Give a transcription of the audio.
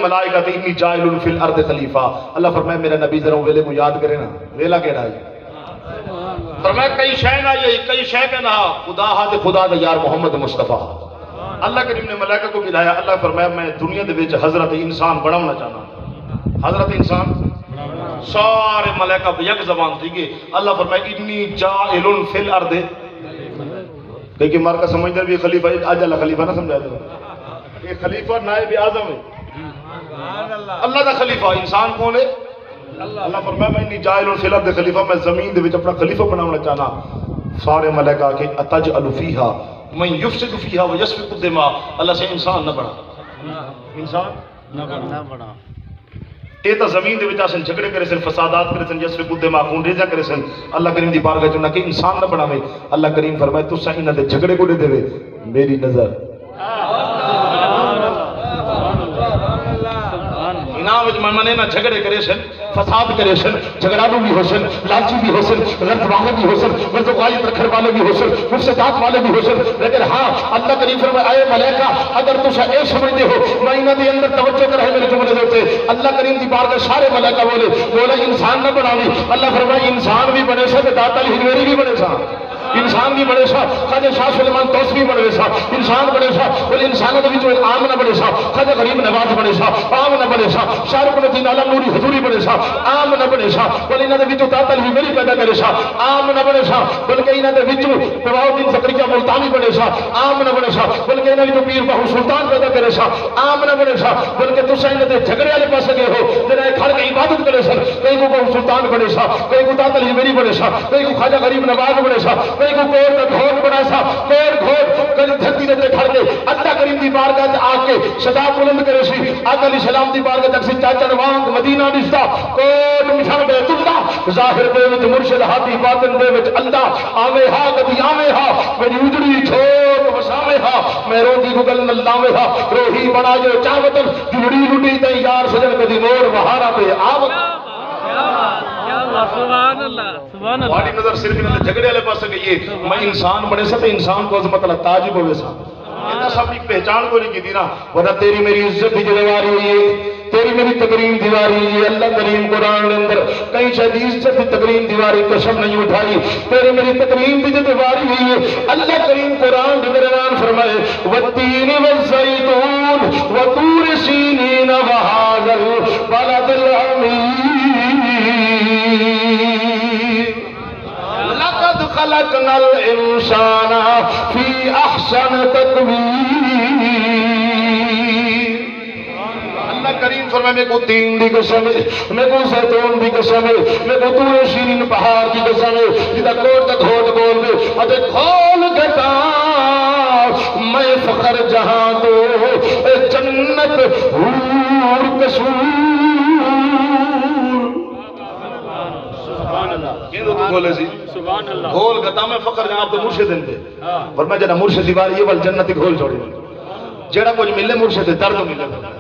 الملائکۃ انی جاعل فی الارض خلیفہ. اللہ فرمائے میرا نبی ذرا ویلے کو یاد کرے نا، ویلا کیڑا ہے؟ فرمایا کئی شے نہ یہ کئی شے کے نہ خدا ہے خدا دا یار محمد مصطفیٰ. اللہ کریم نے ملائکہ کو ملایا. اللہ فرمایا میں دنیا دے وچ حضرت انسان بناونا چاہنا. حضرت انسان سارے ملائکہ یک زبان تھی کہ اللہ فرمایا انی جاعل فی الارض. لیکن مار کا سمجھدار بھی خلیفہ آج اللہ خلیفہ نہ سمجھا دے. یہ خلیفہ نائب اعظم ہے اللہ دا خلیفہ. انسان کون ہے؟ اللہ فرمایا میں انی جاعل فی الارض خلیفہ، میں زمین دے وچ اپنا خلیفہ بناونا چاہنا. سارے ملائکہ کہ اتجعل فیہا من یفسد فیہا ویسفک الدماء. اللہ سے انسان نہ بنا، انسان نہ بنا. یہ تو زمین دے وچ اسن جھگڑے کرے سن، فسادات کرے سن، یسفک الدماء خون ریزہ کرے سن. اللہ کریم دی بارگاہ چ نہ کہ انسان نہ بناوے. اللہ کریم فرمائے تساں انہاں دے جھگڑے کو دے دے میری نظر. انعام وچ منے نہ جھگڑے کرے سن، فساد کرے سن، جھگڑالو بھی ہو سن، لالچی بھی ہو سن، غلط والے بھی ہو سن، مرزقائیت رکھنے والے بھی ہو سن، مفسدات والے بھی ہو سن. لیکن ہاں اللہ کریم فرمائے اے ملائکہ اگر تساں اے سمجھتے ہو میں انہاں دے اندر توجہ کرے میرے جملے دے اوتے. اللہ کریم دی بارگاہ سارے ملائکہ بولے انسان نہ بناوی. اللہ فرمائے انسان بھی بنے سا تے داتا علی ہجویری بھی بنے سا. انسان بھی بنے سا، خواجہ شاہ سلیمان توسوی بھی بنے سا. انسان بنے سا بولے انسانوں دے وچ عام نہ بنے سا. خواجہ غریب نواز بنے سا، عام نہ بنے سا. شاہ رخ الدین عالم نوری حضوری بنے سا، عام نہ بنے سا. بولے انہاں دے وچوں داتا علی ہجویری پیدا کرے سا، عام نہ بنے سا. بلکہ انہاں دے وچوں بہاؤالدین زکریا ملتانی بنے سا، عام نہ بنے سا. بلکہ انہاں وچوں پیر بہو سلطان پیدا کرے سا، عام نہ بنے سا. بلکہ تساں انہاں دے جھگڑے والے پاسے گئے ہو جڑا کھڑ کے عبادت کرے سن. کئی کو بہو سلطان بنے سا، کئی کو داتا علی ہجویری بنے سا، کئی کو خواجہ غریب نواز بنے سا، کئی کو کوٹ گھوٹ بنا سا. کوٹ گھوٹ کئی دھرتی دے کھڑ کے اللہ کریم دی بارگاہ تے آ کے صدا بلند کرے سی. آقا علیہ السلام دی بارگاہ تک سی چاچا وانگ مدینہ نشتا کوٹ مٹھن بیت اللہ. ظاہر دے وچ مرشد ہاتھی، باطن دے وچ اللہ. آوے ہا کبھی آوے ہا میری اجڑی چھوٹ وساوے ہا میں روندی گگل نلاوے ہا. روہی بنا جو چاوتن جڑی لٹی تے یار سجن کدی مور وہارا پہ آوت. سبحان اللہ سبحان اللہ. ہماری نظر صرف انہاں دے جھگڑے والے پاسے گئی ہے. میں انسان بنے سا تے انسان کو عظمت اللہ تاج ہوے سا. یہ سب کی پہچان کو نہیں کی تھی نا. ورنہ تیری میری عزت دی دیواری ہوئی ہے، تیری میری تکریم دیواری ہوئی ہے. اللہ کریم قرآن کے اندر کئی شدید عزت دی تکریم دیواری قسم نہیں اٹھائی. تیری میری تکریم دی جو دیواری ہوئی ہے اللہ کریم قرآن کے درمیان فرمائے والتین والزیتون وطور سینین وہذا البلد الامین لقد خلقنا الانسان فی احسن تقویم. اللہ کریم فرمائے میں کو تین دی قسم ہے، میں کو زیتون دی قسم ہے، میں کو طور سینین پہاڑ دی قسم ہے جدا کوٹ تک ہوٹ بول دے اتے کھول گتا میں فخر جہاں دو جنت حور قصور. گھول گتا میں فخر جہاں آپ تو مرشد دیں ورنہ جنا مرشد دیواری یہ وال جنت گھول چھوڑی جیڑا کچھ ملے مرشد درد ملے.